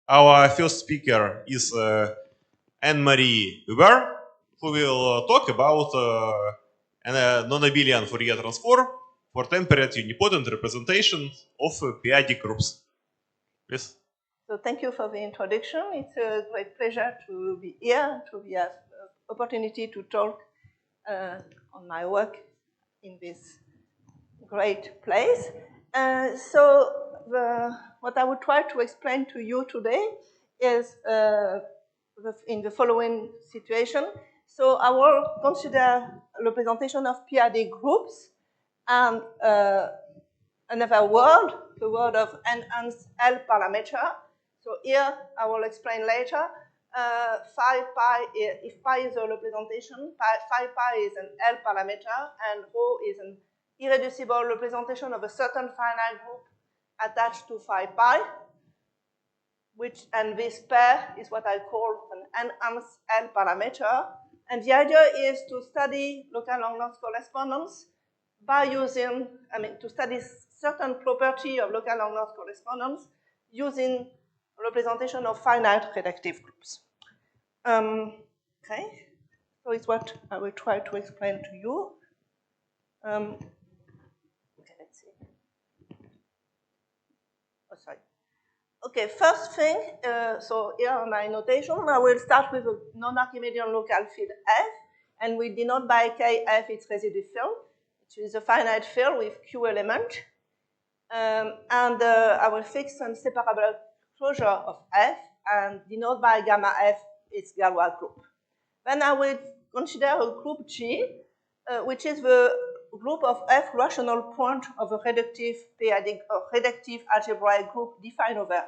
Our first speaker is Anne-Marie Aubert, who will talk about a nonabelian Fourier transform for temperate unipotent representation of p-adic groups. Please. So thank you for the introduction. It's a great pleasure to be here, to have opportunity to talk on my work in this great place. What I will try to explain to you today is in the following situation. So I will consider representation of p-adic groups and another word, the word of enhanced L parameter. So here I will explain later. Phi pi, if pi is a representation, phi pi is an L parameter, and rho is an irreducible representation of a certain finite group attached to phi pi, and this pair is what I call an enhanced L parameter. And the idea is to study local long-loss correspondence by using, to study certain property of local long-loss correspondence using representation of finite reductive groups. Okay, so it's what I will try to explain to you. Okay, let's see. Oh, sorry. Okay, first thing, so here are my notation. I will start with a non-Archimedean local field F, and we denote by Kf its residue field, which is a finite field with Q element. I will fix some separable closure of F and denote by gamma F its Galois group. Then I will consider a group G, which is the group of F rational point of a reductive p-adic or reductive algebraic group defined over F.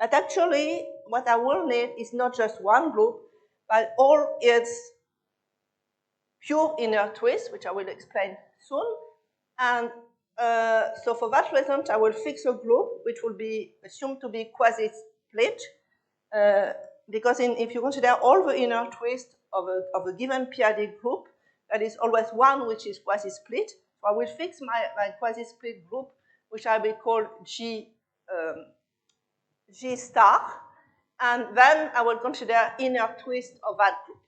But actually, what I will need is not just one group, but all its pure inner twists, which I will explain soon. And so for that reason, I will fix a group which will be assumed to be quasi-split, because if you consider all the inner twists of a given p-adic group, there is always one which is quasi-split. So I will fix my quasi-split group, which I will call G star, and then I will consider inner twist of that group.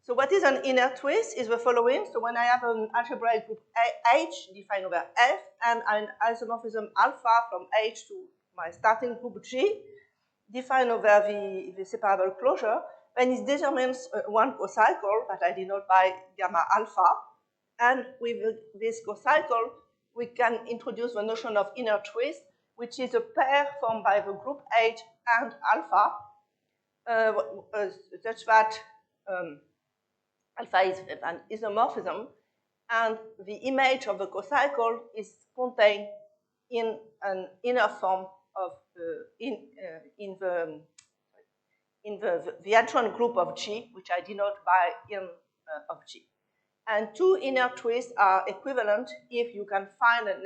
So what is an inner twist is the following. So when I have an algebraic group H defined over F and an isomorphism alpha from H to my starting group G defined over the separable closure, then it determines one cocycle that I denote by gamma alpha. And with this cocycle, we can introduce the notion of inner twist, which is a pair formed by the group H and alpha, such that alpha is an isomorphism, and the image of the cocycle is contained in an inner form of in the adjoint group of G, which I denote by in of G. And two inner twists are equivalent if you can find an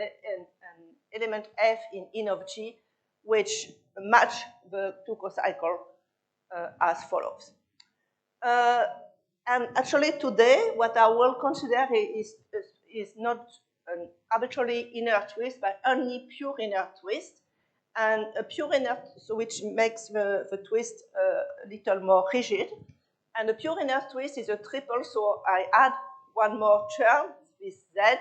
element F in of G which match the two cocycles as follows. And actually today, what I will consider is not an arbitrary inner twist, but only pure inner twist. And a pure inner, so which makes the twist a little more rigid. And a pure inner twist is a triple, so I add one more term, this Z,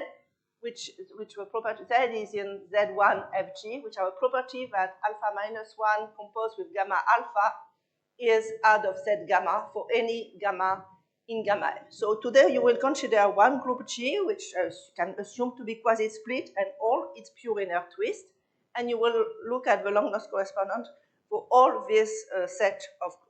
which the property Z is in Z1 Fg, which are a property that alpha minus 1 composed with gamma alpha is out of Z gamma for any gamma in gamma F. So today you will consider one group G, which can assume to be quasi-split and all its pure inner twist, and you will look at the long-loss correspondence for all this set of groups.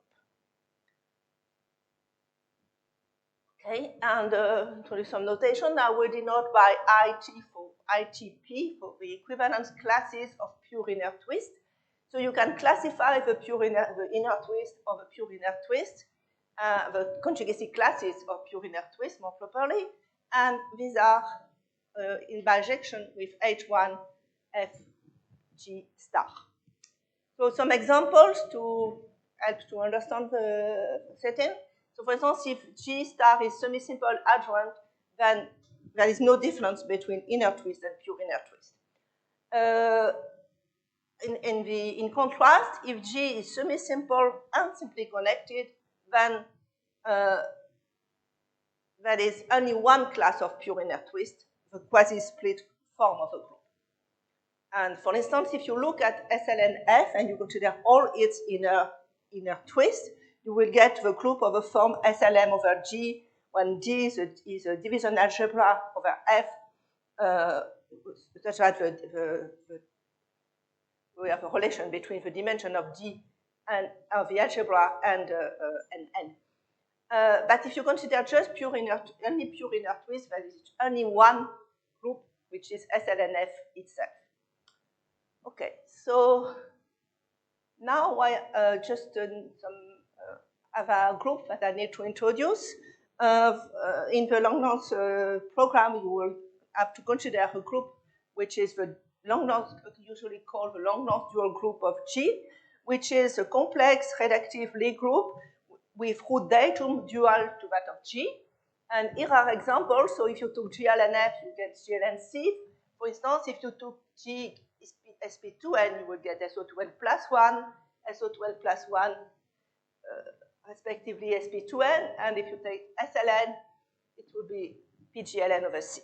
Okay, and introduce some notation. I will denote by IT for ITP for the equivalence classes of pure inner twist. So you can classify the inner twist of a pure inner twist, the conjugacy classes of pure inner twist more properly, and these are in bijection with H1 FG star. So some examples to help to understand the setting. So for instance, if G star is semi-simple adjoint, then there is no difference between inner twist and pure inner twist. in contrast, if G is semi-simple and simply connected, then there is only one class of pure inner twist, the quasi-split form of a group. And for instance, if you look at SLNF and you consider all its inner twists, you will get the group of a form SLM over G, when G is a division algebra over F, such that we have a relation between the dimension of D and of the algebra and N. But if you consider just only pure inner twist, there is only one group, which is SLNF itself. Okay, so now I just some other group that I need to introduce. In the Langlands program, you will have to consider a group which is the Langlands, usually called the Langlands dual group of G, which is a complex reductive Lie group with root datum dual to that of G. And here are examples. So if you took GLNF, you get GLNC. For instance, if you took G sp2n, you will get SO2n plus 1, SO2n plus 1, respectively sp2n. And if you take SLN, it will be PGLN over C.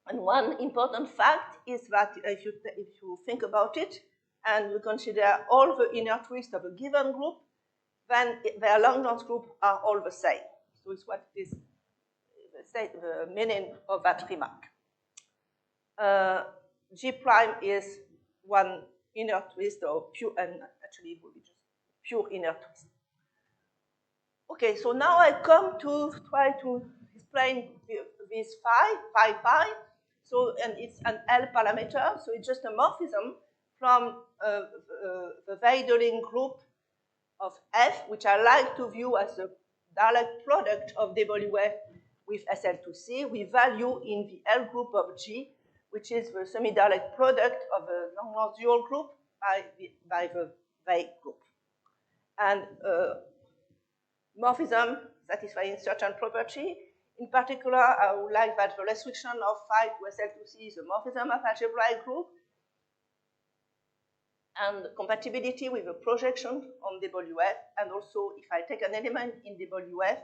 And one important fact is that if you think about it, and you consider all the inner twists of a given group, then their Langlands group are all the same. So it's what is the meaning of that remark. G prime is one inner twist, or pure, and actually it will be just pure inner twist. Okay, so now I come to try to explain this phi. So, and it's an L parameter, so it's just a morphism from the Weidling group of F, which I like to view as a direct product of WF with SL2C, with value in the L group of G, which is the semi-direct product of the Langlands dual group by the Weig group. And morphism satisfying certain property. In particular, I would like that the restriction of phi to SL2C is a morphism of algebraic group, and compatibility with the projection on WF, and also if I take an element in WF,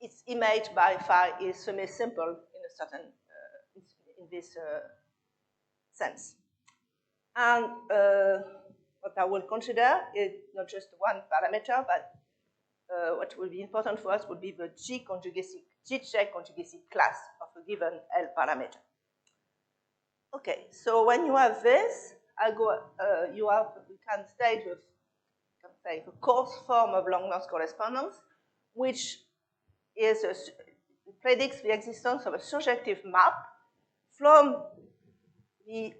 its image by phi is semi-simple in a certain, in this sense. And what I will consider is not just one parameter, but what will be important for us would be the G-check conjugacy class of a given L parameter. Okay, so when you have this, you can state the coarse form of Langlands correspondence, which predicts the existence of a surjective map from the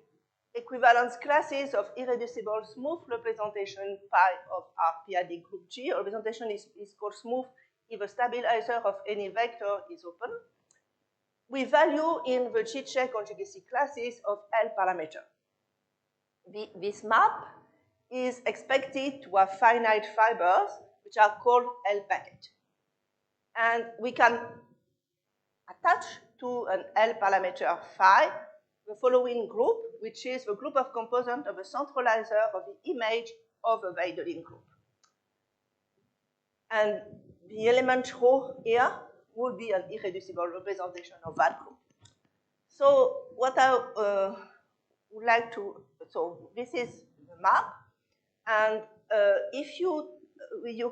equivalence classes of irreducible smooth representation pi of R adic group G. Representation is called smooth if a stabilizer of any vector is open, with value in the G-check conjugacy classes of L parameter. This map is expected to have finite fibers, which are called L packet. And we can attach to an L parameter phi the following group, which is the group of components of a centralizer of the image of a Weidling group. And the element rho here will be an irreducible representation of that group. So what I would like to, so this is the map, and if you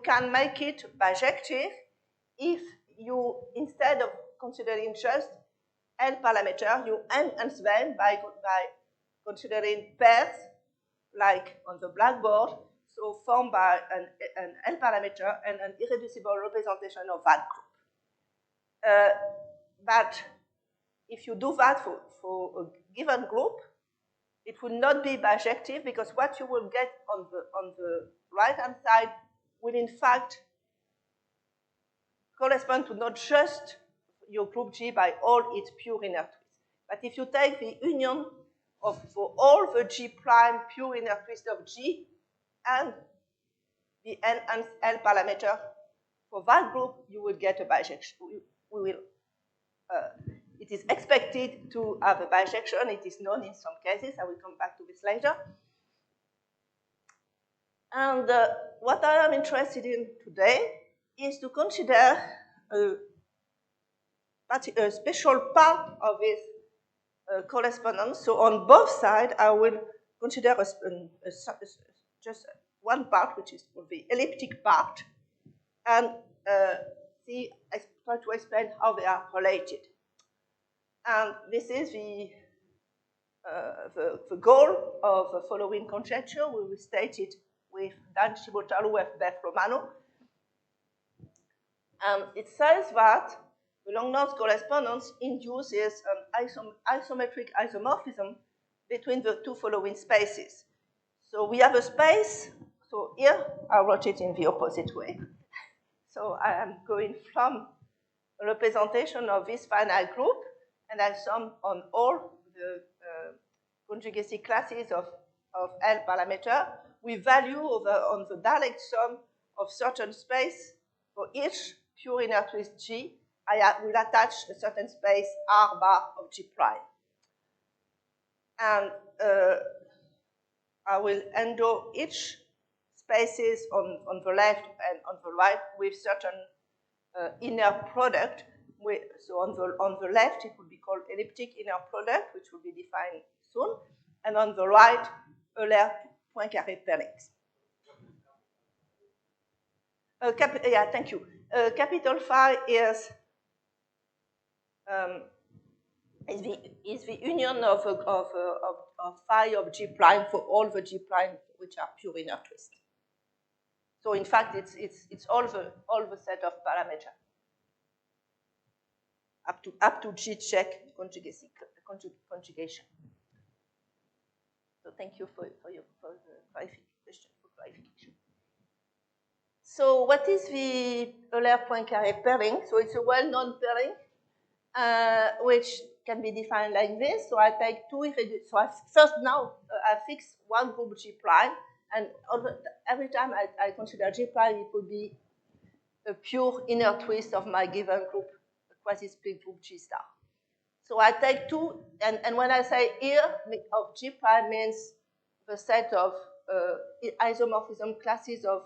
can make it bijective if you, instead of considering just L parameter, you enhance them by considering pairs, like on the blackboard, so formed by an L parameter and an irreducible representation of that group. But if you do that for a given group, it will not be bijective, because what you will get on the right-hand side will in fact correspond to not just your group G by all its pure inner twists, but if you take the union for all the G prime pure inner twist of G and the enhanced L parameter for that group, you will get a bijection. it is expected to have a bijection. It is known in some cases. I will come back to this later. And what I am interested in today is to consider a special part of this correspondence. So on both sides, I will consider just one part, which is the elliptic part, and I try to explain how they are related. And this is the goal of the following conjecture. We will state it with Dan Cibotalu with Beth Romano. And it says that the long-north correspondence induces an isometric isomorphism between the two following spaces. So we have a space. So here, I wrote it in the opposite way. So I am going from a representation of this finite group, and I sum on all the conjugacy classes of L parameter with value on the direct sum of certain space for each pure inner twist G. I will attach a certain space R bar of G prime. And I will endow each spaces on the left and on the right with certain inner product. So on the left, it will be called elliptic inner product, which will be defined soon. And on the right, Euler Poincaré Perlings. Yeah, thank you. Capital phi is the union of phi of G prime for all the G prime which are pure inner twist. So in fact, it's all the set of parameters up to G check conjugation. So thank you for the clarification. So what is the Euler Poincaré pairing? So it's a well-known pairing which can be defined like this. So I take two irreducible. So I fix one group G prime, and every time I consider G prime, it will be a pure inner twist of my given group, a quasi-split group G star. So I take two, and when I say here of G prime means the set of isomorphism classes of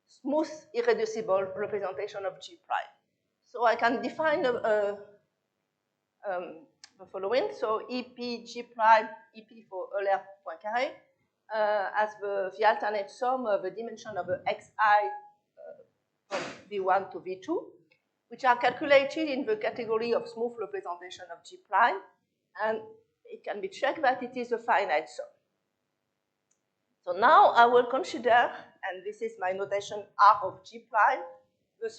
smooth irreducible representation of G prime. So I can define the following. So EP G prime, EP for Euler Poincaré, as the alternate sum of the dimension of the xi from V1 to V2, which are calculated in the category of smooth representation of G prime, and it can be checked that it is a finite sum. So now I will consider, and this is my notation R of G prime, the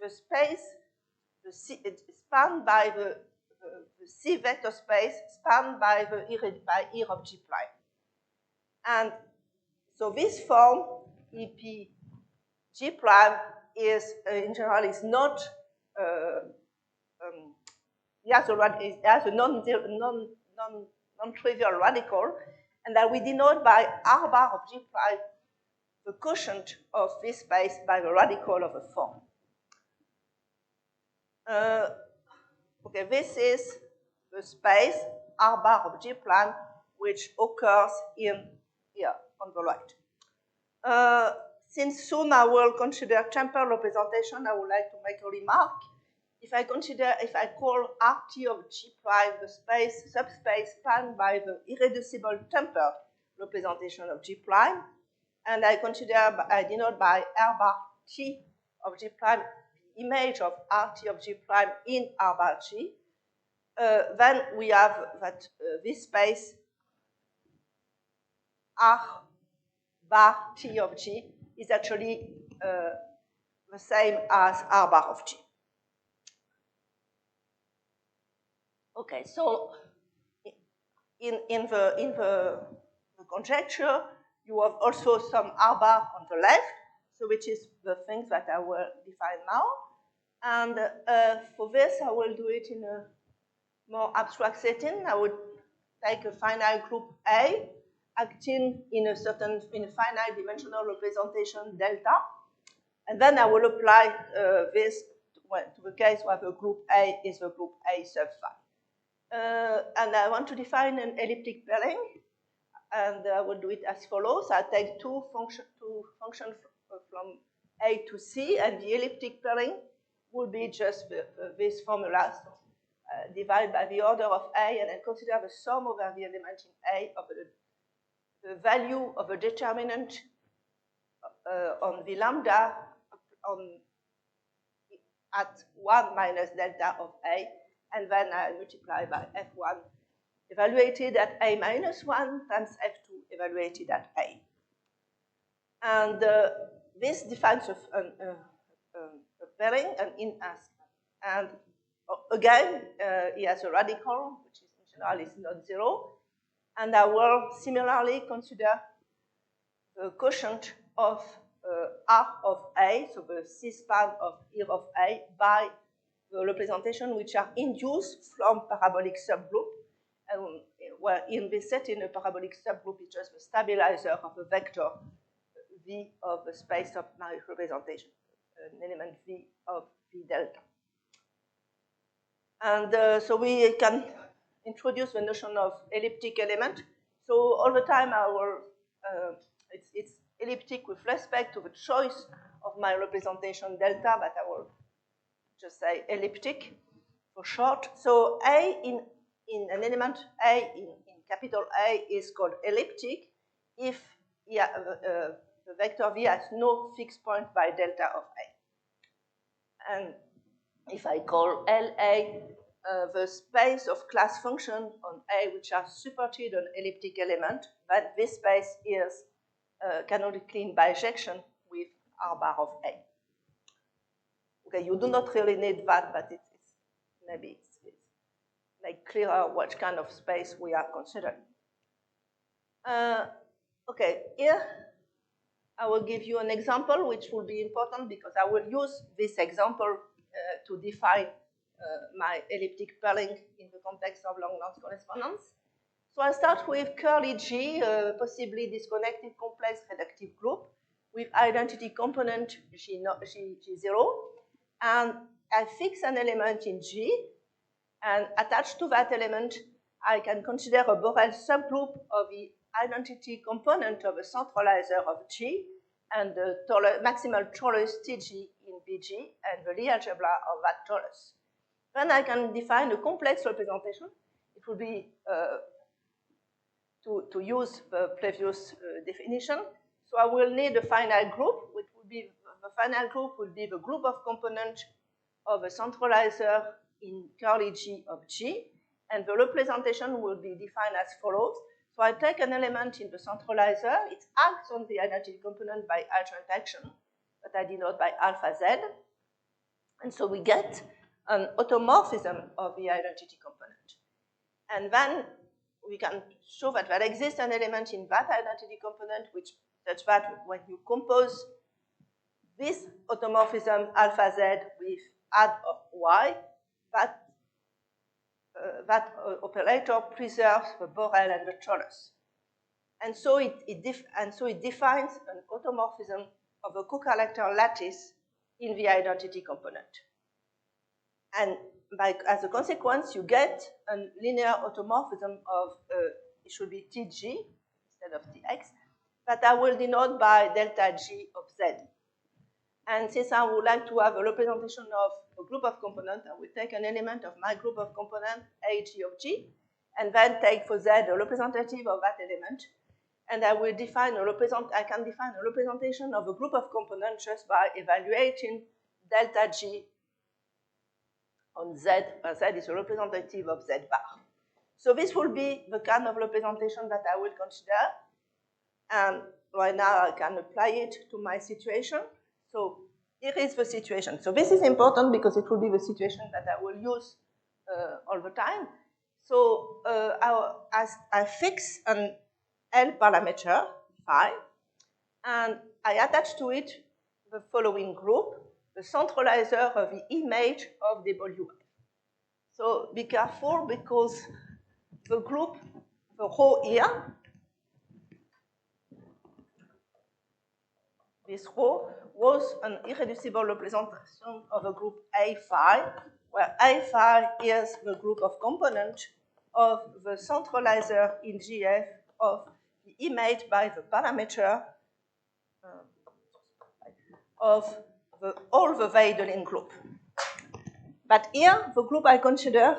space spanned by the C vector space spanned by E of G prime. And so this form, EP G prime, is in general is not it has a non-trivial radical, and that we denote by R bar of G prime the quotient of this space by the radical of a form. Okay, this is the space R bar of G prime, which occurs in here on the right. Since soon I will consider temporal representation, I would like to make a remark. If I call RT of G prime the subspace spanned by the irreducible tempered representation of G prime, and I denote by R bar T of G prime the image of RT of G prime in R bar G, then we have that this space R bar T of G is actually the same as R bar of G. Okay, so in the conjecture, you have also some R bar on the left, so which is the things that I will define now. And for this, I will do it in a more abstract setting. I would take a finite group A acting in a finite dimensional representation delta, and then I will apply this to the case where the group A is the group A sub phi. And I want to define an elliptic pairing, and I will do it as follows. I take two functions from A to C, and the elliptic pairing will be just this formula. So, divide by the order of A, and then consider the sum over the element in A of the value of a determinant on the lambda at 1 minus delta of A, and then I multiply by F1 evaluated at A minus 1 times F2 evaluated at A. And this defines a pairing, and again, it has a radical, which is in general is not zero. And I will similarly consider the quotient of R of A, so the C-span of R of A, by the representation which are induced from parabolic subgroup, and where in this setting, a parabolic subgroup is just the stabilizer of a vector V of the space of my representation, an element V of V delta. And so we can introduce the notion of elliptic element. So all the time, it's elliptic with respect to the choice of my representation delta, but I will just say elliptic for short. So A in an element A in capital A is called elliptic if the vector V has no fixed point by delta of A. And if I call LA the space of class function on A which are supported on elliptic element, then this space is canonically in bijection with R bar of A. Okay, you do not really need that, but maybe it's like clearer what kind of space we are considering. Okay, here I will give you an example which will be important because I will use this example to define my elliptic pairing in the context of long-range correspondence. So I start with curly G, possibly disconnected complex reductive group with identity component G0, and I fix an element in G, and attached to that element, I can consider a Borel subgroup of the identity component of a centralizer of G and the maximal torus TG in BG and the Lie algebra of that torus. Then I can define a complex representation. It would be to use the previous definition. So I will need a finite group, which would be the finite group will be the group of components of a centralizer in curly G of G, and the representation will be defined as follows. So I take an element in the centralizer, it acts on the identity component by adjoint action, that I denote by alpha Z, and so we get an automorphism of the identity component. And then we can show that there exists an element in that identity component which such that when you compose this automorphism alpha Z with add of Y, that operator preserves the Borel and the torus. And so it defines an automorphism of a co-character lattice in the identity component. And as a consequence, you get a linear automorphism of, it should be TG instead of TX, that I will denote by delta G of Z. And since I would like to have a representation of a group of components, I will take an element of my group of components, AG of G, and then take for Z a representative of that element. And I will define I can define a representation of a group of components just by evaluating delta G on Z, where Z is a representative of Z bar. So this will be the kind of representation that I will consider. And right now I can apply it to my situation. So here is the situation. So this is important because it will be the situation that I will use all the time. So I fix an L parameter, phi, and I attach to it the following group, the centralizer of the image of W. So be careful because the group, the row here, this rho was an irreducible representation of a group A phi, where A phi is the group of components of the centralizer in GF of the image by the parameter of all the Weidelin group. But here, the group I consider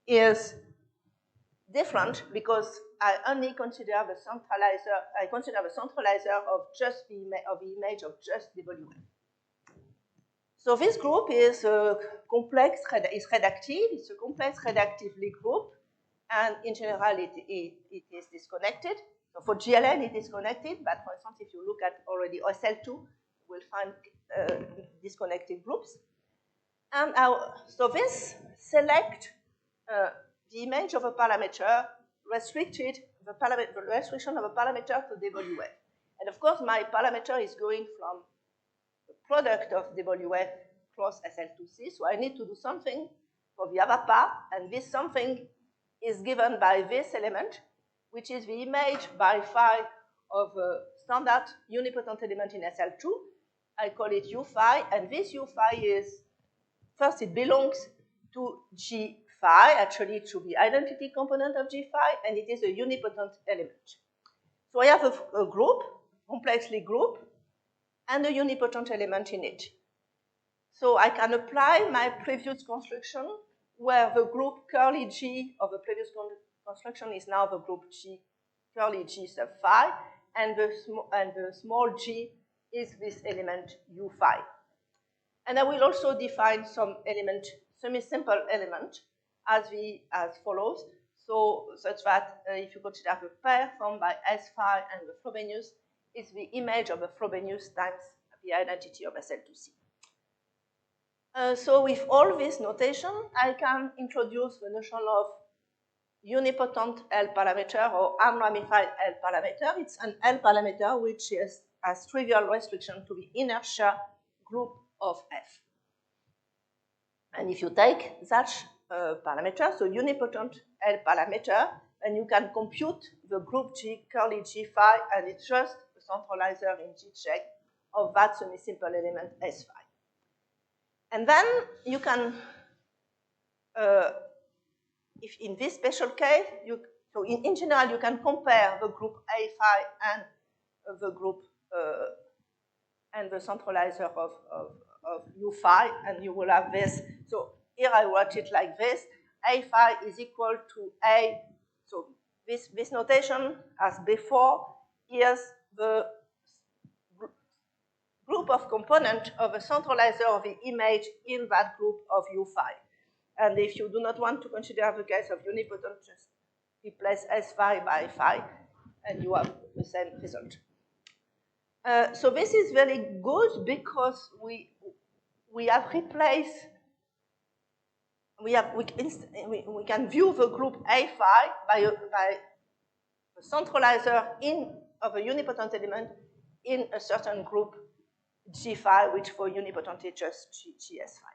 is different because I only consider the centralizer. I consider the centralizer of just the image of just WF. So this group is a complex, is reductive. It's a complex reductive Lie group, and in general, it is disconnected. So for GLN, it is connected, but for instance, if you look at already OSL2, you will find disconnected groups. And so this select the image of a parameter restricted, the restriction of a parameter to WF. And of course, my parameter is going from the product of WF cross SL2C, so I need to do something for the other part, and this something is given by this element, which is the image by phi of a standard unipotent element in SL2. I call it U phi, and this U phi is, first it belongs to G phi, actually to the identity component of G phi, and it is a unipotent element. So I have a group, complex Lie group, and a unipotent element in it. So I can apply my previous construction where the group curly G of the previous construction is now the group G, curly G sub phi, and the small g is this element U phi. And I will also define some element, semi-simple element as follows. So such that if you consider the pair formed by S phi and the Frobenius, is the image of the Frobenius times the identity of SL2C. So with all this notation, I can introduce the notion of unipotent L parameter or unramified L parameter. It's an L parameter which has trivial restriction to the inertia group of F. And if you take such parameter, so unipotent L parameter, and you can compute the group G curly G phi, and it's just a centralizer in G check of that semi-simple element S phi. And then you can, if in this special case, so in general, you can compare the group A phi and the group and the centralizer of U phi, and you will have this. So here I write it like this: A phi is equal to A. So this notation, as before, is the group of component of a centralizer of the image in that group of U phi. And if you do not want to consider the case of unipotent, just replace S phi by phi, and you have the same result. So this is very good because we have replaced, we can view the group A phi by a centralizer of a unipotent element in a certain group G phi, which for unipotent is just GS phi.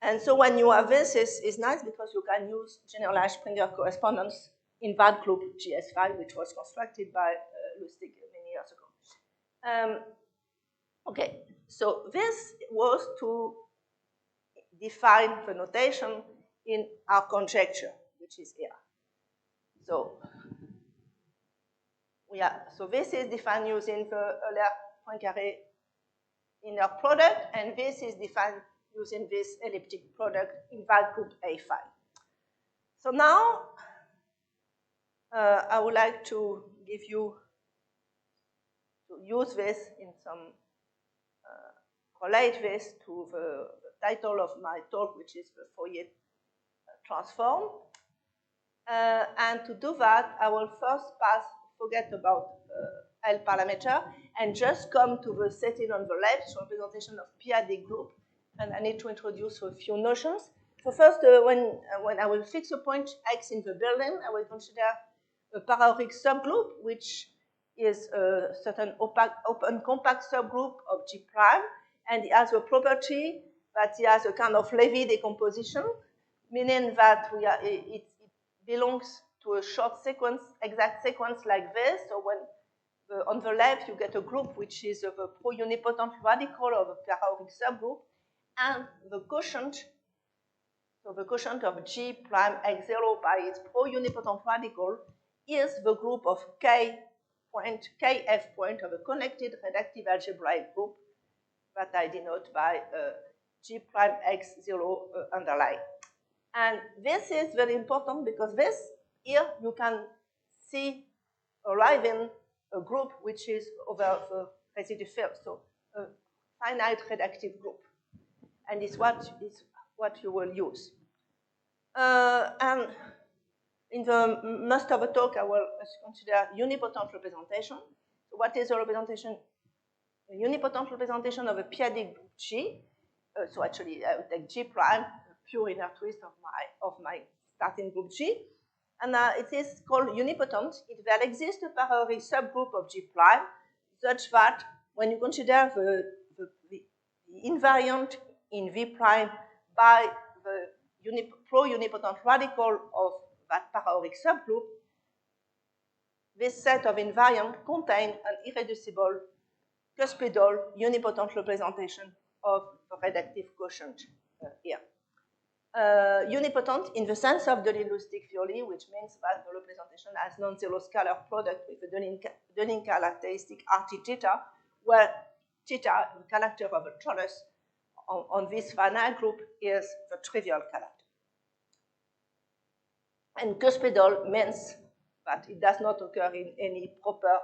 And so when you have this, is nice because you can use generalized Springer correspondence in that group GS phi, which was constructed by Lustig many years ago. Okay, so this was to define the notation in our conjecture, which is here. So so this is defined using the Euler-Poincaré inner product, and this is defined using this elliptic product in that group A phi. So now I would like to give you, to use this in some, relate this to the title of my talk, which is the Fourier transform. And to do that, I will first forget about L parameter and just come to the setting on the left, so representation of p-adic group, and I need to introduce a few notions. So first, when I will fix a point X in the building, I will consider a paraoric subgroup, which is a certain open compact subgroup of G prime, and it has a property that it has a kind of Levy decomposition, meaning that it belongs to a short sequence, exact sequence like this. So when on the left, you get a group which is of a pro-unipotent radical of a paraoric subgroup, and the quotient, so the quotient of G prime X0 by its pro-unipotent radical is the group of K point, Kf point of a connected reductive algebraic group that I denote by G prime X0 underline. And this is very important because this, here you can see arriving a group which is over the residue field, so a finite reductive group. And it's what you will use. And in the most of the talk, I will consider unipotent representation. So what is a representation? A unipotent representation of a p-adic group G. So actually, I will take G prime, pure inner twist of my starting group G. And it is called unipotent if there exists a paraoric subgroup of G prime such that when you consider the invariant in V prime by the pro-unipotent radical of that paraoric subgroup, this set of invariants contains an irreducible cuspidal unipotent representation of the reductive quotient here. Unipotent in the sense of Deligne-Lustig theory, which means that the representation has non-zero scalar product with the Deligne characteristic RT theta, where theta, the character of a torus on this finite group, is the trivial character. And cuspidal means that it does not occur in any proper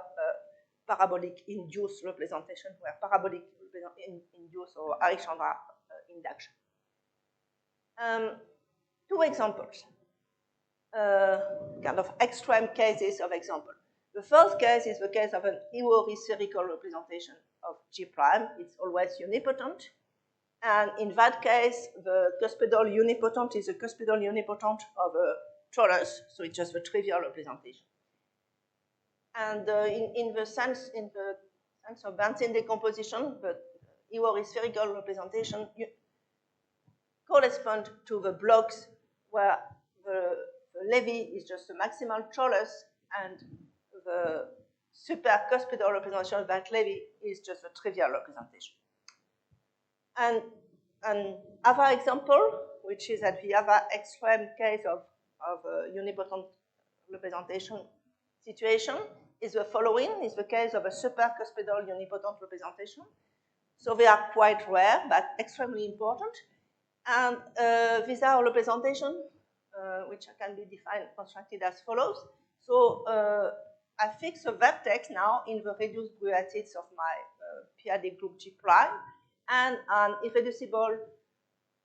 parabolic induced representation, where parabolic induced or Alexandra induction. Two examples, kind of extreme cases of example. The first case is the case of an Fourier spherical representation of G prime. It's always unipotent. And in that case, the cuspidal unipotent is a cuspidal unipotent of a torus, so it's just the trivial representation. And in the sense of Bernstein decomposition, the Fourier spherical representation correspond to the blocks where the levy is just a maximal torus and the super cuspidal representation of that levy is just a trivial representation. And other example, which is at the other extreme case of a unipotent representation situation, is the following, is the case of a super cuspidal unipotent representation. So they are quite rare, but extremely important. And these are representations which can be constructed as follows. So I fix a vertex now in the reduced Bruyatides of my p-adic group G prime and an irreducible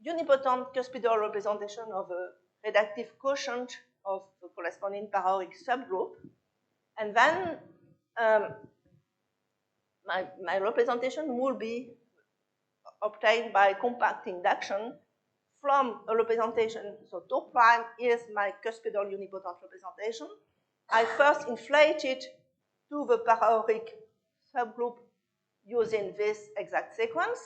unipotent cuspidal representation of a reductive quotient of the corresponding paraoric subgroup. And then my representation will be obtained by compact induction from a representation. So tau prime is my cuspidal unipotent representation. I first inflate it to the paraoric subgroup using this exact sequence.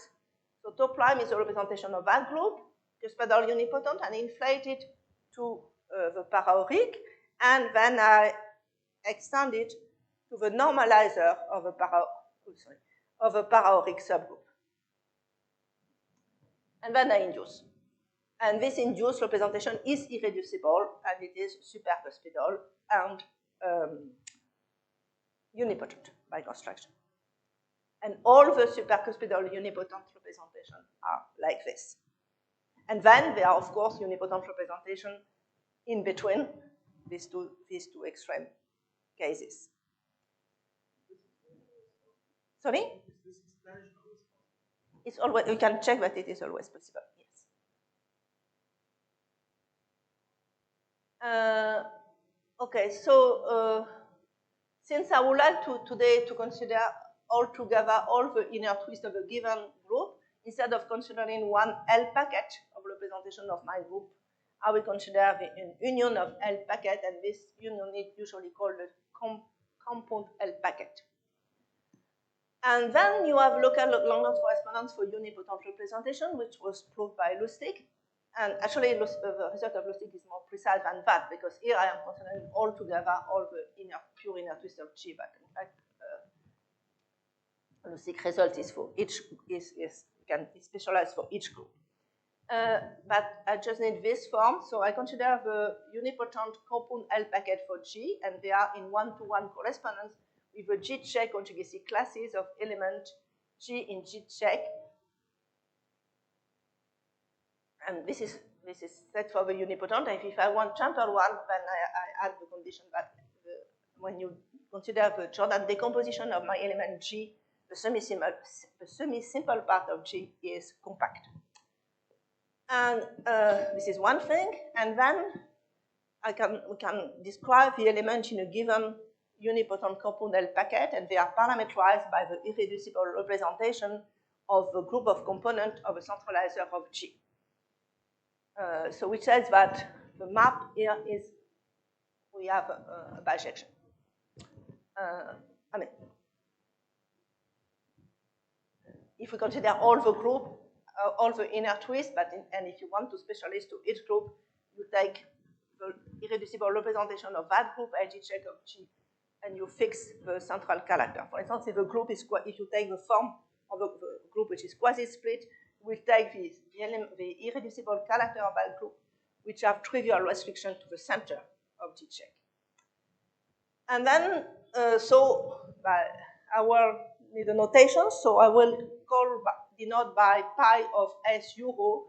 So tau prime is a representation of that group, cuspidal unipotent, and inflate it to the paraoric, and then I extend it to the normalizer of a paraoric subgroup. And then I induce. And this induced representation is irreducible, and it is supercuspidal and unipotent by construction. And all the supercuspidal unipotent representations are like this. And then there are, of course, unipotent representation in between these two extreme cases. Sorry? It's always, you can check that it is always possible, yes. Okay, so since I would like today to consider altogether all the inner twists of a given group, instead of considering one L packet of representation of my group, I will consider an union of L packet, and this union is usually called the compound L packet. And then you have local Langlands correspondence for unipotent representation, which was proved by Lustig. And actually, the result of Lustig is more precise than that, because here I am considering altogether all the pure inner twists of G, but in fact, The sick result is for each can be specialized for each group. But I just need this form, so I consider the unipotent compound L packet for G, and they are in one-to-one correspondence with the G-check conjugacy classes of element G in G-check. And this is set for the unipotent. And if I want sample one, then I add the condition that when you consider the Jordan decomposition of my element G, the semi-simple part of G is compact. And this is one thing. And then we can describe the element in a given unipotent compound L packet, and they are parameterized by the irreducible representation of the group of components of a centralizer of G. So which says that the map here is, we have a bijection. I mean, if we consider all the group, all the inner twists, and if you want to specialize to each group, you take the irreducible representation of that group, ID check of G, and you fix the central character. For instance, if the group is, if you take the form of the group which is quasi-split, we take the irreducible character of that group, which have trivial restriction to the center of G check. And then, I will need a notation, so I will denote by pi of S euro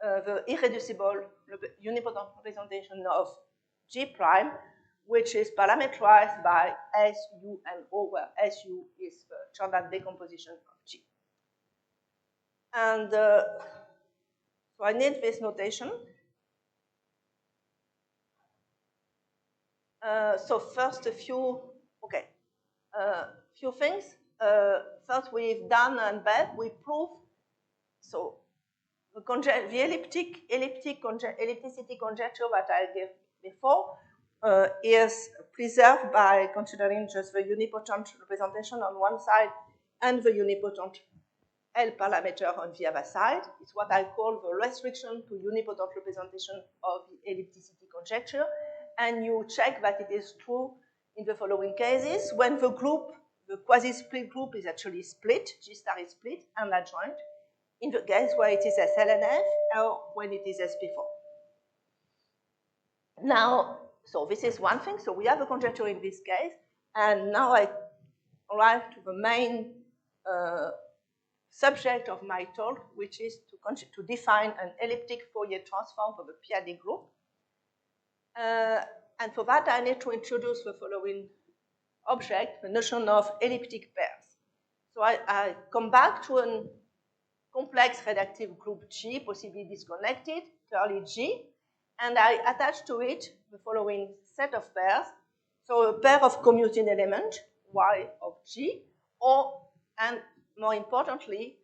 the irreducible unipotent representation of G prime, which is parameterized by S, U, and O, where S, U is the Jordan decomposition of G. And so I need this notation. So first a few things. First, we've done and back, we proved, so the ellipticity conjecture that I gave before is preserved by considering just the unipotent representation on one side and the unipotent L parameter on the other side. It's what I call the restriction to unipotent representation of the ellipticity conjecture. And you check that it is true in the following cases: when the group, the quasi-split group, is actually split, G star is split and adjoint, in the case where it is SLNF, or when it is SP4. Now, so this is one thing. So we have a conjecture in this case, and now I arrive to the main subject of my talk, which is to define an elliptic Fourier transform for the p-adic group. And for that, I need to introduce the following object, the notion of elliptic pairs. So I come back to a complex reductive group G, possibly disconnected, curly G, and I attach to it the following set of pairs. So a pair of commuting elements, Y of G, and more importantly,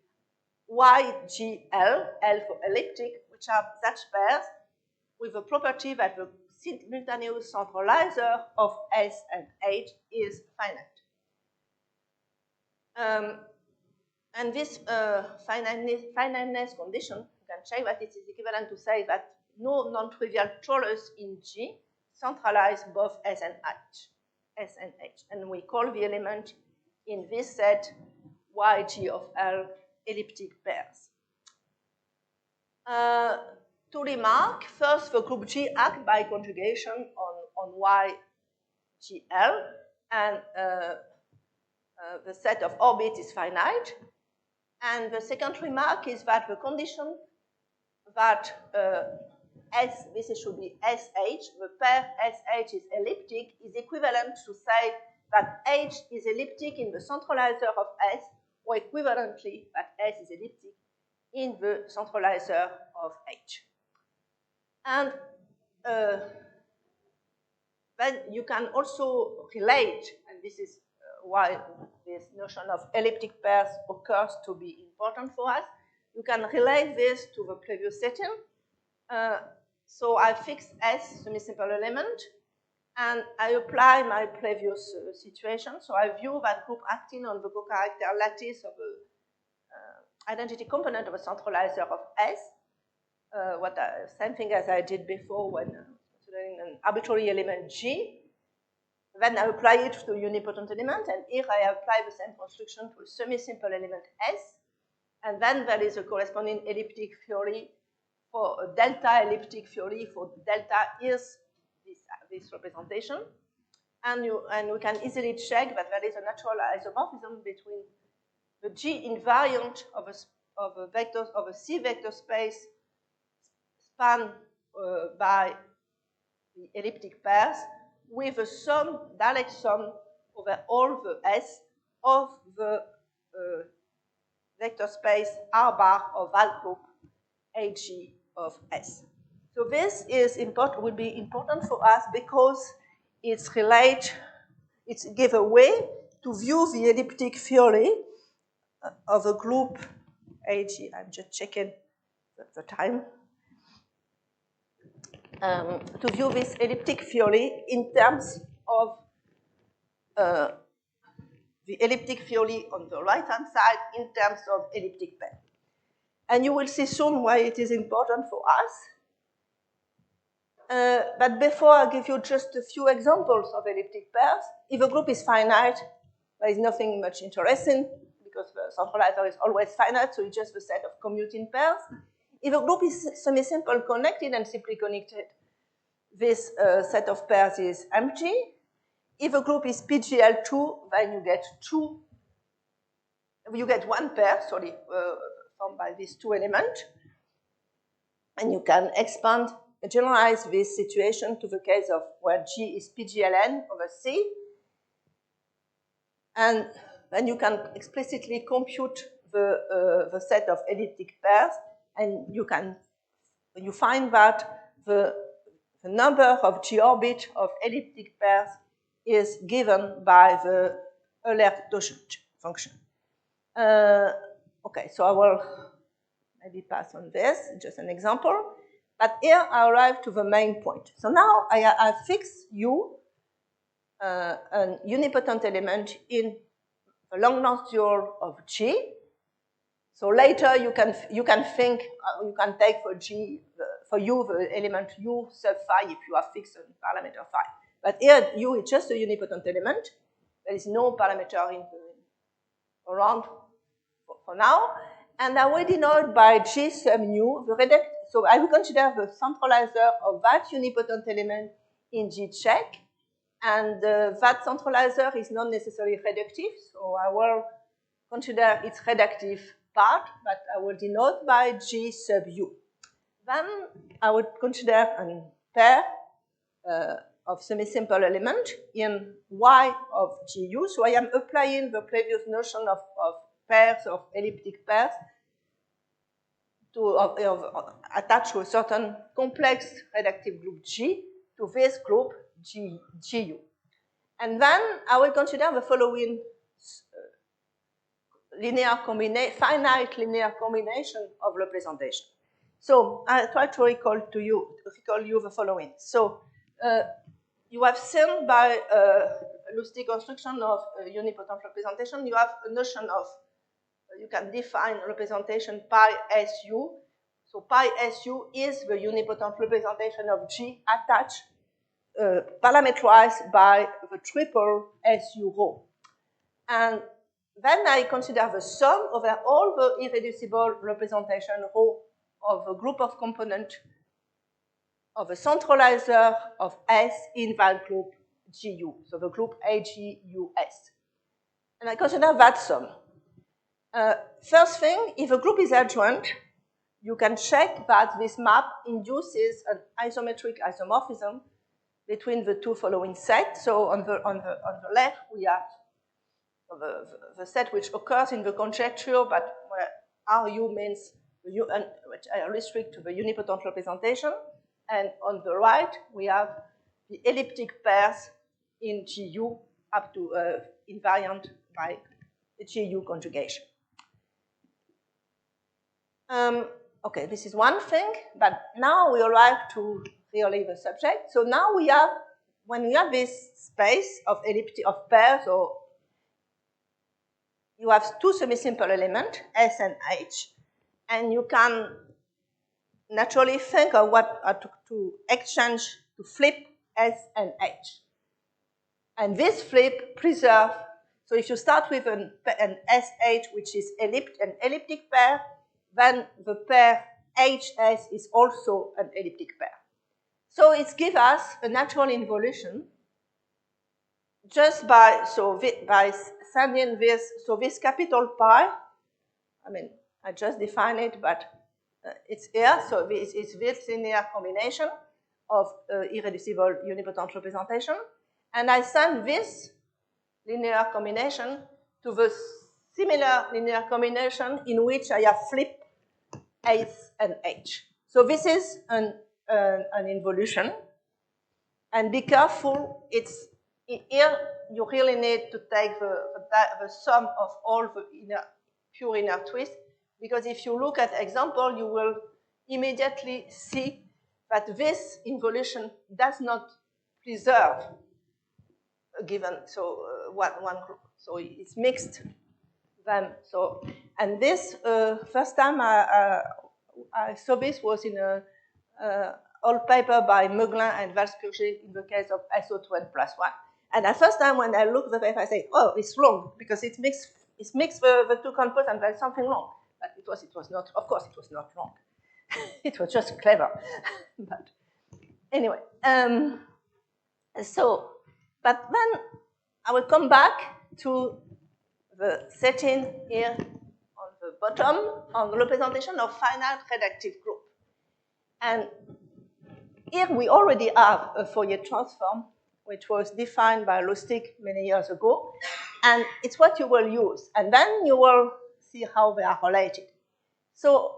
YGL, L for elliptic, which are such pairs with the property that the simultaneous centralizer of S and H is finite. And this finiteness condition, you can check that it is equivalent to say that no non-trivial torus in G centralize both S and H. And we call the element in this set YG of L elliptic pairs. To remark, first, the group G act by conjugation on YGL, and the set of orbit is finite. And the second remark is that the condition that this should be SH, the pair SH is elliptic, is equivalent to say that H is elliptic in the centralizer of S, or equivalently that S is elliptic in the centralizer of H. And then you can also relate, and this is why this notion of elliptic pairs occurs to be important for us. You can relate this to the previous setting. So I fix S, semi-simple element, and I apply my previous situation. So I view that group acting on the co-character lattice of the identity component of a centralizer of S. Same thing as I did before when considering an arbitrary element G. Then I apply it to a unipotent element, and here I apply the same construction to a semi-simple element S, and then there is a corresponding elliptic theory for a delta elliptic theory for delta is this representation. And we can easily check that there is a natural isomorphism between the G invariant of a C vector space spanned by the elliptic pairs with a sum, direct sum over all the S of the vector space R bar of Val group AG of S. So this is important, will be important for us because it's give a way to view the elliptic theory of a group AG. I'm just checking the time. To view this elliptic theory in terms of the elliptic theory on the right-hand side in terms of elliptic pair. And you will see soon why it is important for us. But before I give you just a few examples of elliptic pairs, if a group is finite, there is nothing much interesting because the centralizer is always finite, so it's just the set of commuting pairs. If a group is semi-simple connected and simply connected, this set of pairs is empty. If a group is PGL2, then you get one pair, formed by these two elements. And you can expand and generalize this situation to the case of where G is PGLN over C. And then you can explicitly compute the set of elliptic pairs, and you find that the number of G orbit of elliptic pairs is given by the Euler-Dirichlet function. Okay, so I will maybe pass on this, just an example. But here I arrive to the main point. So now I fix U, an unipotent element in the long-length dual of G. So later you can think, you can take for G, for U, the element U sub phi if you have fixed a parameter phi. But here U is just a unipotent element. There is no parameter around for now. And I will denote by G sub nu the so I will consider the centralizer of that unipotent element in G check. And that centralizer is not necessarily reductive, so I will consider its reductive part, but I will denote by G sub U. Then I would consider a pair of semi-simple element in Y of GU. So I am applying the previous notion of pairs, of elliptic pairs, attached to a certain complex reductive group G to this group GU. And then I will consider the following finite linear combination of representation. So I try to recall you the following. So you have seen by loose deconstruction of unipotent representation, you have a notion of, you can define representation pi SU. So pi SU is the unipotent representation of G attached parameterized by the triple SU rho. And then I consider the sum over all the irreducible representation rho of a group of components of a centralizer of S in that group GU, so the group AGUS. And I consider that sum. First thing, if a group is adjoint, you can check that this map induces an isometric isomorphism between the two following sets. So on the left, we have the set which occurs in the conjecture, but where RU means which I restrict to the unipotent representation. And on the right, we have the elliptic pairs in GU up to invariant by the GU conjugation. Okay, this is one thing, but now we arrive to really the subject. So now we have, when we have this space of pairs, or you have two semi-simple elements, S and H, and you can naturally think of what to exchange, to flip S and H. And this flip preserves. So if you start with an SH, which is an elliptic pair, then the pair HS is also an elliptic pair. So it gives us a natural involution just by sending this, so this capital pi, I mean, I just define it, but it's here, so it's this linear combination of irreducible unipotent representation, and I send this linear combination to the similar linear combination in which I have flipped S and H. So this is an involution, and be careful, it's here you really need to take the sum of all the pure inner twists, because if you look at example, you will immediately see that this involution does not preserve a given, one group. So it's mixed then. So, and this first time I saw this was in a old paper by Meuglin and Valspurger in the case of SO2n plus 1. And the first time when I look at the paper, I say, oh, it's wrong, because it's mixed the two compounds and there's something wrong. But it was not, of course, it was not wrong. It was just clever. But anyway, but then I will come back to the setting here on the bottom on the representation of finite reductive group. And here we already have a Fourier transform, which was defined by Lustig many years ago, and it's what you will use. And then you will see how they are related. So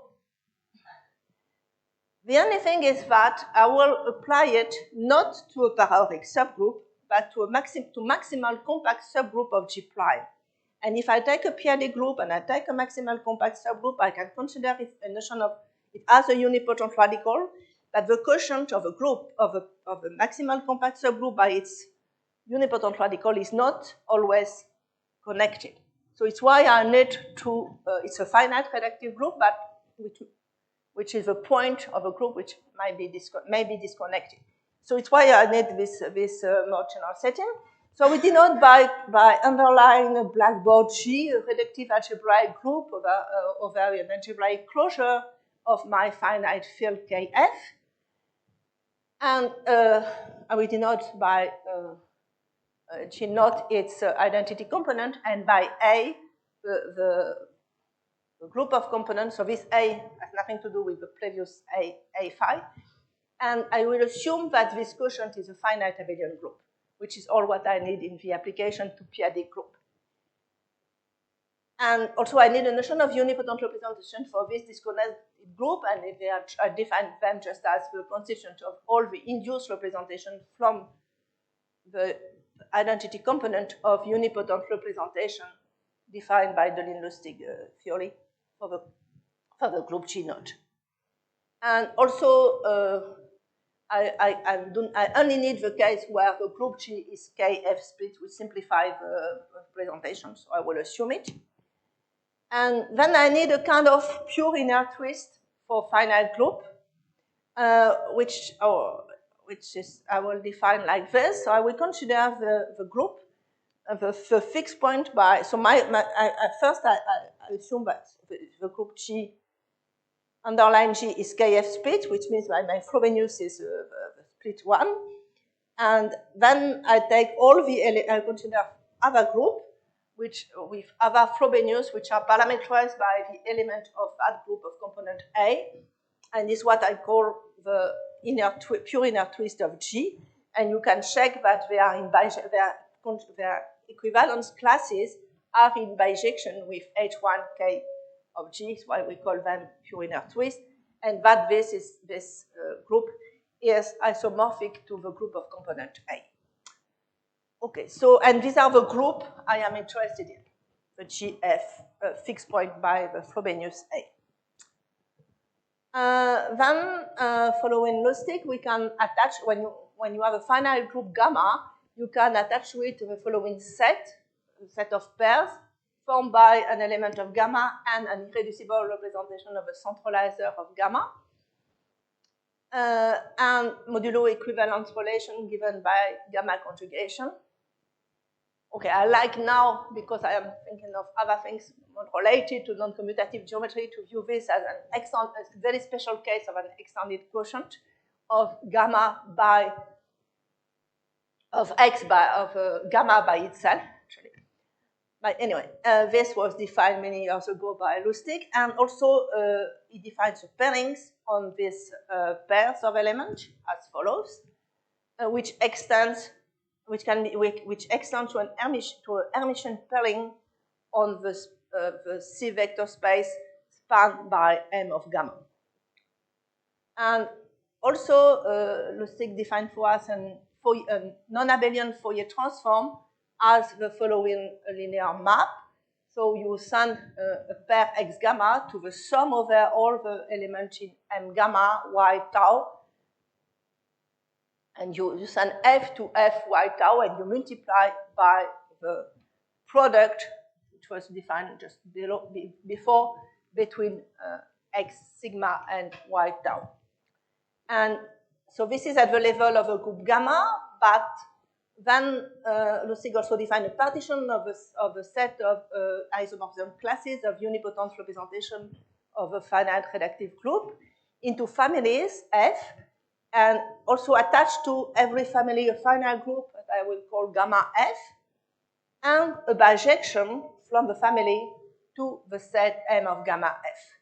the only thing is that I will apply it not to a paraoric subgroup, but to a maximal compact subgroup of G prime. And if I take a p-adic group and I take a maximal compact subgroup, I can consider it a notion of it as a unipotent radical, but the quotient of a group of a maximal compact subgroup by its unipotent radical is not always connected. So it's why I need to, it's a finite reductive group, but which is a point of a group which may be disconnected. So it's why I need this more general setting. So we denote by underlying a blackboard G, a reductive algebraic group over an algebraic closure of my finite field Kf. And I will denote by G naught its identity component, and by A, the group of components. So this A has nothing to do with the previous A phi. And I will assume that this quotient is a finite abelian group, which is all what I need in the application to p-adic group. And also I need a notion of unipotent representation for this disconnected group, and if I define them just as the constituent of all the induced representation from the identity component of unipotent representation defined by the Lustig theory for the group G naught. And also I only need the case where the group G is Kf split, which simplifies the representation, so I will assume it. And then I need a kind of pure inner twist for finite group, which is I will define like this. So I will consider the group, the fixed point by. So at first I assume that the group G underline G is Kf split, which means that my Frobenius is split 1. And then I take I consider other group, which with other Frobenius, which are parameterized by the element of that group of component A. And this is what I call the pure inner twist of G. And you can check that their equivalence classes are in bijection with H1K of G, is why we call them pure inner twist, and that this group is isomorphic to the group of component A. Okay, so, and these are the group I am interested in, the GF fixed point by the Frobenius A. Then, following Lustig, we can attach, when you have a finite group gamma, you can attach to it the following set of pairs formed by an element of gamma and an irreducible representation of a centralizer of gamma, and modulo equivalence relation given by gamma conjugation. Okay, I like now, because I am thinking of other things not related to non-commutative geometry, to view this as a very special case of an extended quotient of gamma by, of x by, of gamma by itself, actually. But anyway, this was defined many years ago by Lustig, and also he defines the pairings on these pairs of elements as follows, which extends to an Hermitian pairing on the C vector space spanned by M of gamma. And also, Lustig defined for us a non-abelian Fourier transform as the following linear map. So you send a pair x gamma to the sum over all the elements in M gamma y tau, and you send f to f y tau, and you multiply by the product, which was defined just before, between x sigma and y tau. And so this is at the level of a group gamma, but then Lustig also defined a partition of a set of isomorphism classes of unipotent representation of a finite reductive group into families F, and also attached to every family a finite group that I will call gamma F, and a bijection from the family to the set M of gamma F.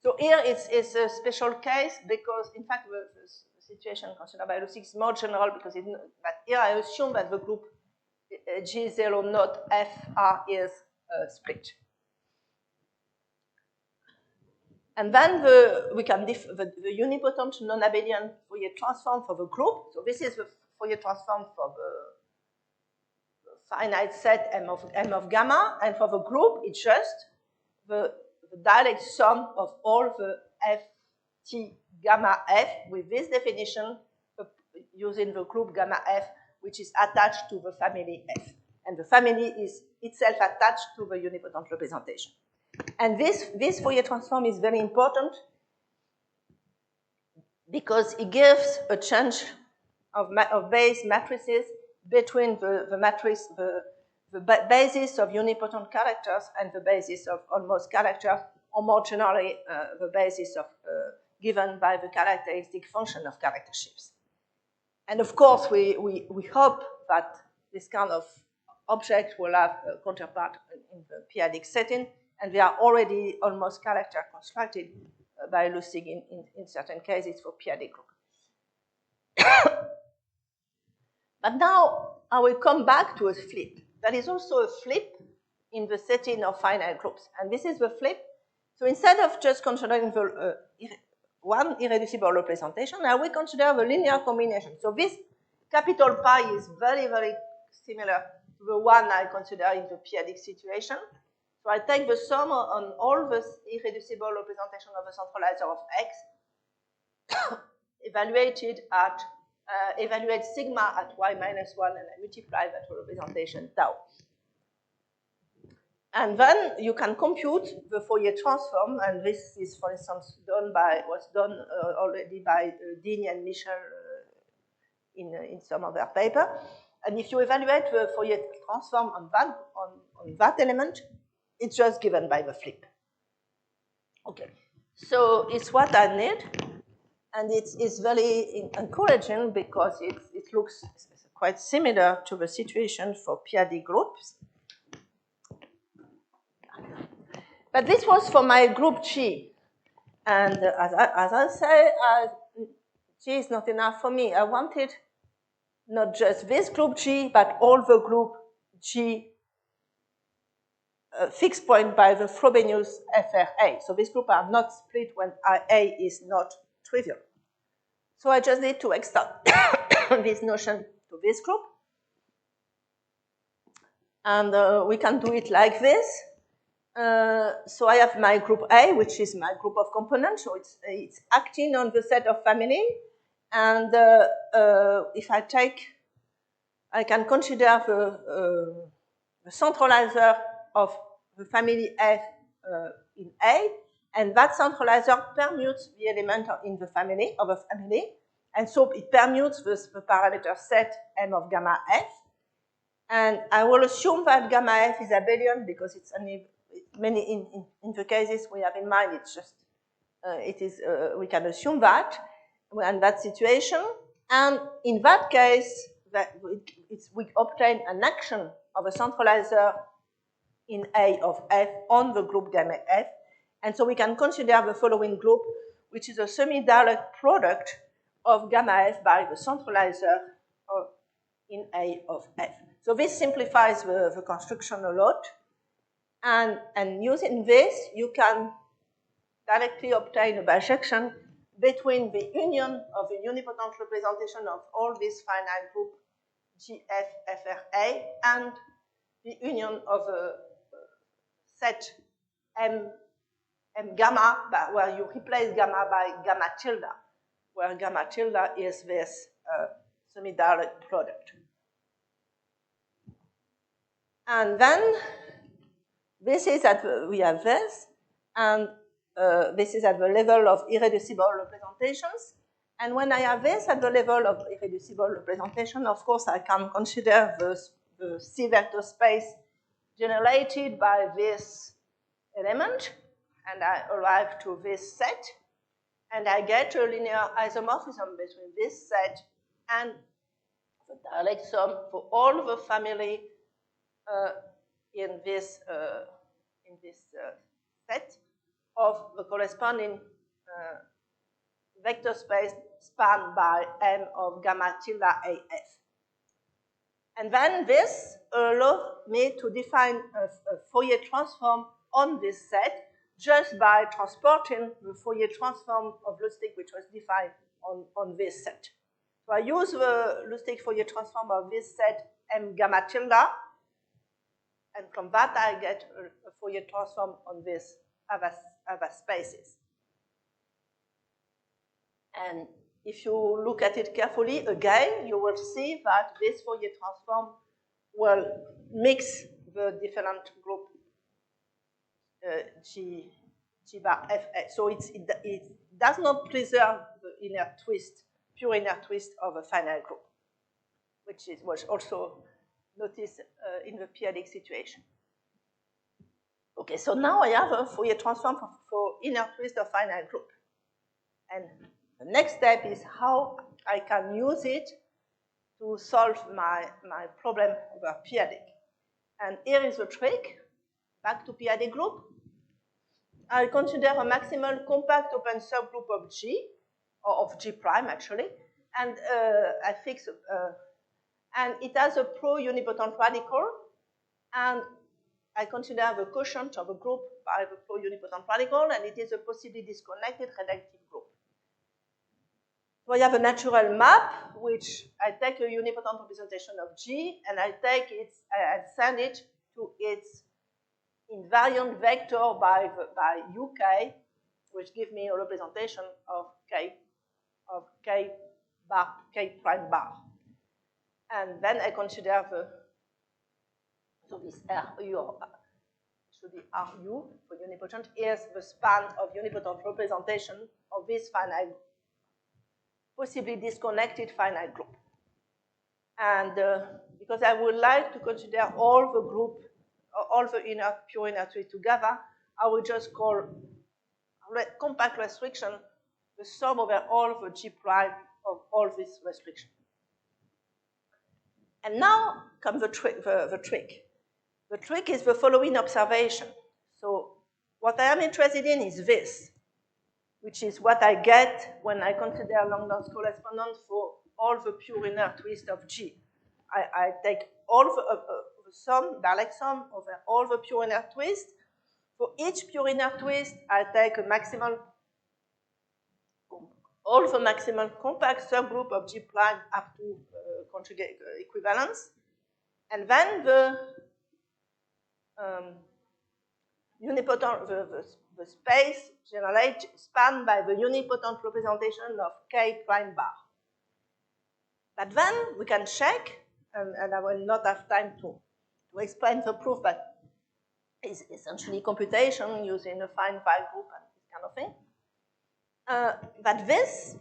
So here it's a special case because, in fact, the situation considered by Lustig is more general because but here I assume that the group G0 not FR is split. And then we can the unipotent non-abelian Fourier transform for the group. So this is the Fourier transform for the finite set M of gamma, and for the group, it's just the direct sum of all the Ft gamma F with this definition using the group gamma F, which is attached to the family F. And the family is itself attached to the unipotent representation. And this Fourier transform is very important because it gives a change of base matrices between the matrix, the basis of unipotent characters and the basis of almost characters, or more generally, the basis of given by the characteristic function of character shapes. And of course, we hope that this kind of object will have a counterpart in the p-adic setting, and they are already almost character constructed by Lustig in certain cases for p-adic group. But now I will come back to a flip. There is also a flip in the setting of finite groups, and this is the flip. So instead of just considering the one irreducible representation, I will consider the linear combination. So this capital pi is very, very similar to the one I consider in the p-adic situation. So I take the sum on all the irreducible representation of the centralizer of x, evaluate sigma at y minus 1, and I multiply that representation tau. And then you can compute the Fourier transform, and this is, for instance, was done already by Dean and Michel in some of their paper. And if you evaluate the Fourier transform on that element, it's just given by the flip. Okay, so it's what I need, and it's very encouraging because it looks quite similar to the situation for p-adic groups. But this was for my group G. And as I say, G is not enough for me. I wanted not just this group G, but all the group G fixed point by the Frobenius FRA. So this group are not split when A is not trivial. So I just need to extend this notion to this group. And we can do it like this. So I have my group A, which is my group of components. So it's acting on the set of family. And if I can consider the centralizer of the family F in A, and that centralizer permutes the element in the family of a family, and so it permutes the parameter set M of gamma F. And I will assume that gamma f is abelian because it's only many in the cases we have in mind. It's just we can assume that in that situation, and in that case, we obtain an action of a centralizer in A of F on the group gamma F, and so we can consider the following group, which is a semi-direct product of gamma F by the centralizer in A of F. So this simplifies the construction a lot, and using this, you can directly obtain a bisection between the union of the unipotent representation of all this finite group GF FRA and the union of a set M gamma, where you replace gamma by gamma tilde, where gamma tilde is this semi-direct product. And then this is that we have this, and this is at the level of irreducible representations. And when I have this at the level of irreducible representation, of course, I can consider the C vector space generated by this element, and I arrive to this set, and I get a linear isomorphism between this set and the direct sum for all the family in this set of the corresponding vector space spanned by M of gamma tilde AF. And then this allows me to define a Fourier transform on this set just by transporting the Fourier transform of Lustig, which was defined on this set. So I use the Lustig Fourier transform of this set M gamma tilde, and from that I get a Fourier transform on this other spaces. And if you look at it carefully, again, you will see that this Fourier transform will mix the different group G bar F. So it does not preserve the inner twist, pure inner twist of a finite group, which was also noticed in the p-adic situation. Okay, so now I have a Fourier transform for inner twist of finite group. And the next step is how I can use it to solve my problem over p-adic. And here is the trick. Back to p-adic group. I consider a maximal compact open subgroup of G, or of G prime actually, and I fix, and it has a pro-unipotent radical, and I consider the quotient of a group by the pro-unipotent radical, and it is a possibly disconnected reductive group. So I have a natural map, which I take a unipotent representation of G, and I take it and send it to its invariant vector by UK, which gives me a representation of K prime bar. And then I consider so this RU should be RU for unipotent is the span of unipotent representation of this finite, possibly disconnected finite group. And because I would like to consider all the group, all the pure inner twist together, I will just call compact restriction the sum over all the G prime of all this restriction. And now comes the trick. The trick is the following observation. So what I am interested in is this, which is what I get when I consider Langdon's correspondence for all the pure inner twist of G. I take all the sum, direct sum over all the pure inner twist. For each pure inner twist, I take a maximal, all the maximal compact subgroup of G prime up to conjugate equivalence. And then the unipotent, the space generated spanned by the unipotent representation of K prime bar. But then we can check, and I will not have time to explain the proof, but it's essentially computation using a fine file group and this kind of thing. But this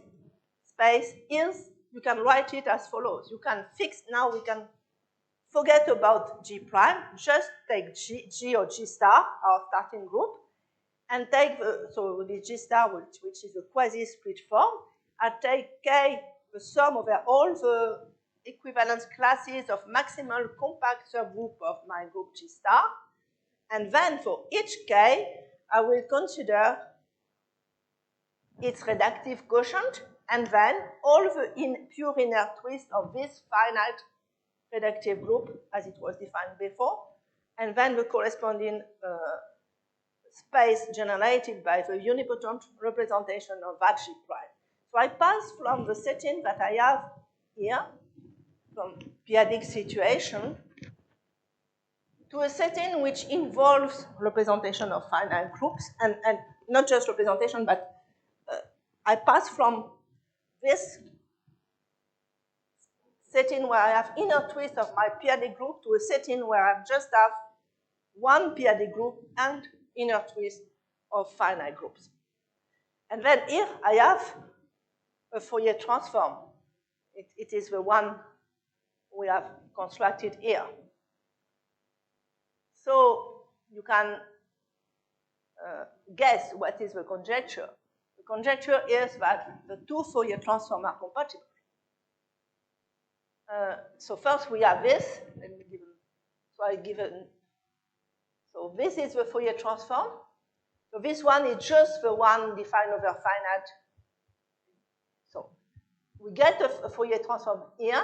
space is, you can write it as follows. You can fix, now we can forget about G prime, just take G or G star, our starting group, and take so the G star, which is a quasi-split form, I take K, the sum over all the equivalence classes of maximal compact subgroup of my group G star, and then for each K, I will consider its reductive quotient, and then all the pure inner twist of this finite reductive group as it was defined before, and then the corresponding space generated by the unipotent representation of that G prime. So I pass from the setting that I have here, from p-adic situation, to a setting which involves representation of finite groups, and not just representation, but I pass from this setting where I have inner twist of my p-adic group to a setting where I just have one p-adic group and inner twist of finite groups. And then here I have a Fourier transform. It is the one we have constructed here. So you can guess what is the conjecture. The conjecture is that the two Fourier transforms are compatible. So first we have this. Let me give so this is the Fourier transform. So this one is just the one defined over finite. So we get a Fourier transform here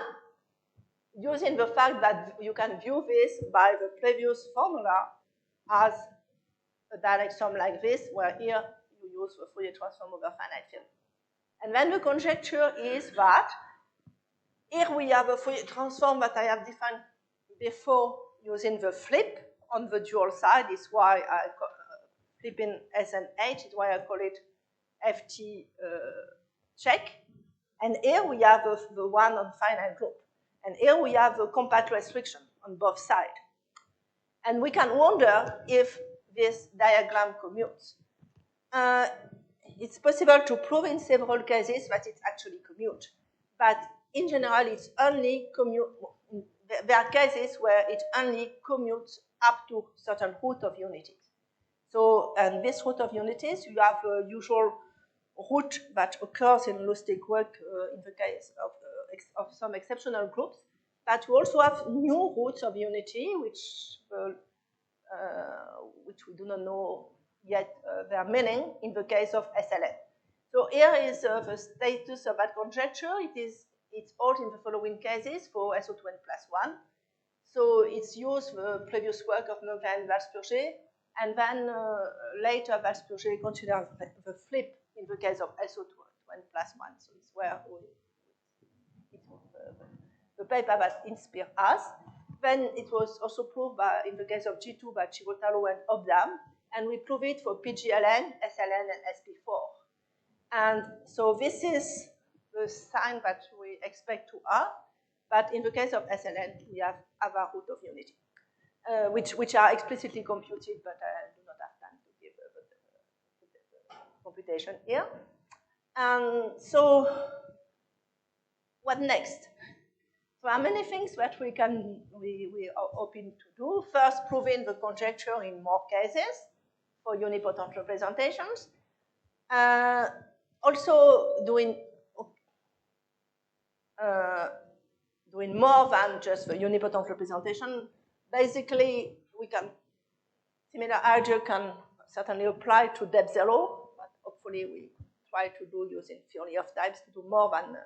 using the fact that you can view this by the previous formula as a direct sum like this, where here you use the Fourier transform over finite field. And then the conjecture is that here we have a Fourier transform that I have defined before using the flip on the dual side. Is why I flip in S and H. Is why I call it FT check. And here we have the one on finite group. And here we have the compact restriction on both sides. And we can wonder if this diagram commutes. It's possible to prove in several cases that it actually commutes. But in general, it's only commute. There are cases where it only commutes up to certain root of unities. So, and this root of unities, you have a usual root that occurs in Lustig work in the case of some exceptional groups. But we also have new roots of unity, which we do not know yet their meaning in the case of SLN. So here is the status of that conjecture. It's all in the following cases for SO2n plus 1. So it's used the previous work of Meucler and Valspurger, and then later Valspurger considers the flip in the case of SO2n plus 1. So it's where the paper that inspired us. Then it was also proved in the case of G2 by Chivotaro and Aubert, and we prove it for PGLN, SLN, and SP4. And so this is the sign that we expect to have, but in the case of SLN, we have other root of unity, which are explicitly computed, but I do not have time to give the computation here. And so what next? There are many things that we are hoping to do. First, proving the conjecture in more cases for unipotent representations. Also doing more than just the unipotent representation. Basically, similar idea can certainly apply to depth zero, but hopefully we try to do using Fourier of types to do more than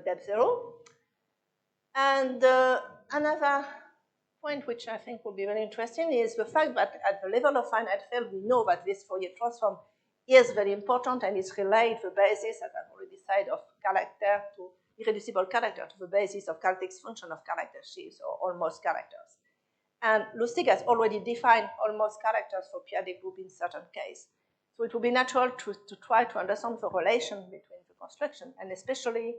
depth zero. And another point which I think will be very interesting is the fact that at the level of finite field, we know that this Fourier transform is very important and is related to the basis, as I've already said, of character to irreducible character to the basis of characteristic function of character sheaves or almost characters. And Lustig has already defined almost characters for p-adic group in certain case. So it would be natural to try to understand the relation between the construction, and especially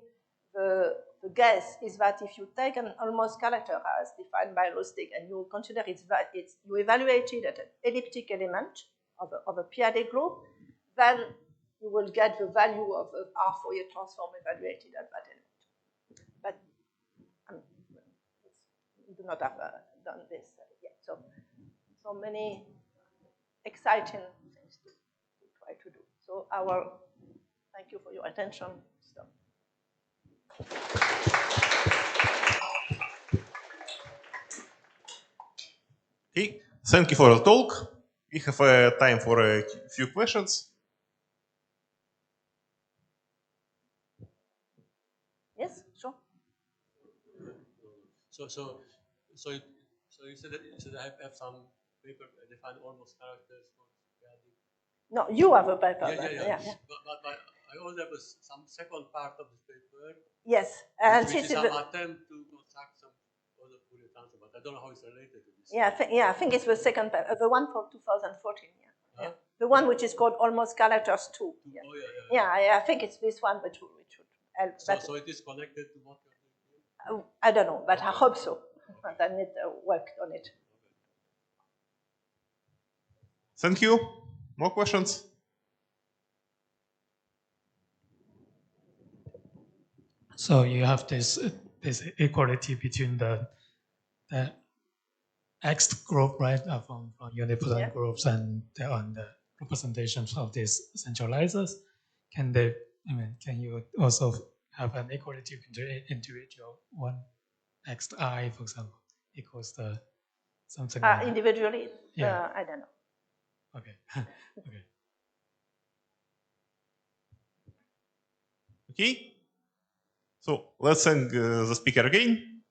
the guess is that if you take an almost character as defined by Lustig and you consider you evaluate it at an elliptic element of a p-adic group, then you will get the value of R Fourier transform evaluated at that element. But not have done this yet. So many exciting things to try to do. So thank you for your attention. So. Okay, thank you for the talk. We have time for a few questions. Yes, sure. So you said that I have some paper that define almost characters for the adic. No, you have a paper. Yeah. But I also have some second part of this paper. Yes, which is some attempt to construct some other Fourier transform, but I don't know how it's related to this. Yeah, I think it's the second paper, the one for 2014. Yeah. The one which is called Almost Characters 2. Yeah. I think it's this one which should help. So it is connected to what you're doing here? I don't know, but I hope so. But I need work on it. Thank you. More questions? So you have this equality between the X group, right, from unipotent groups, and on the representations of these centralizers. Can you also have an equality between individual one xi, for example, equals the something like individually? Yeah. I don't know. Okay. Okay. Okay. So let's thank the speaker again.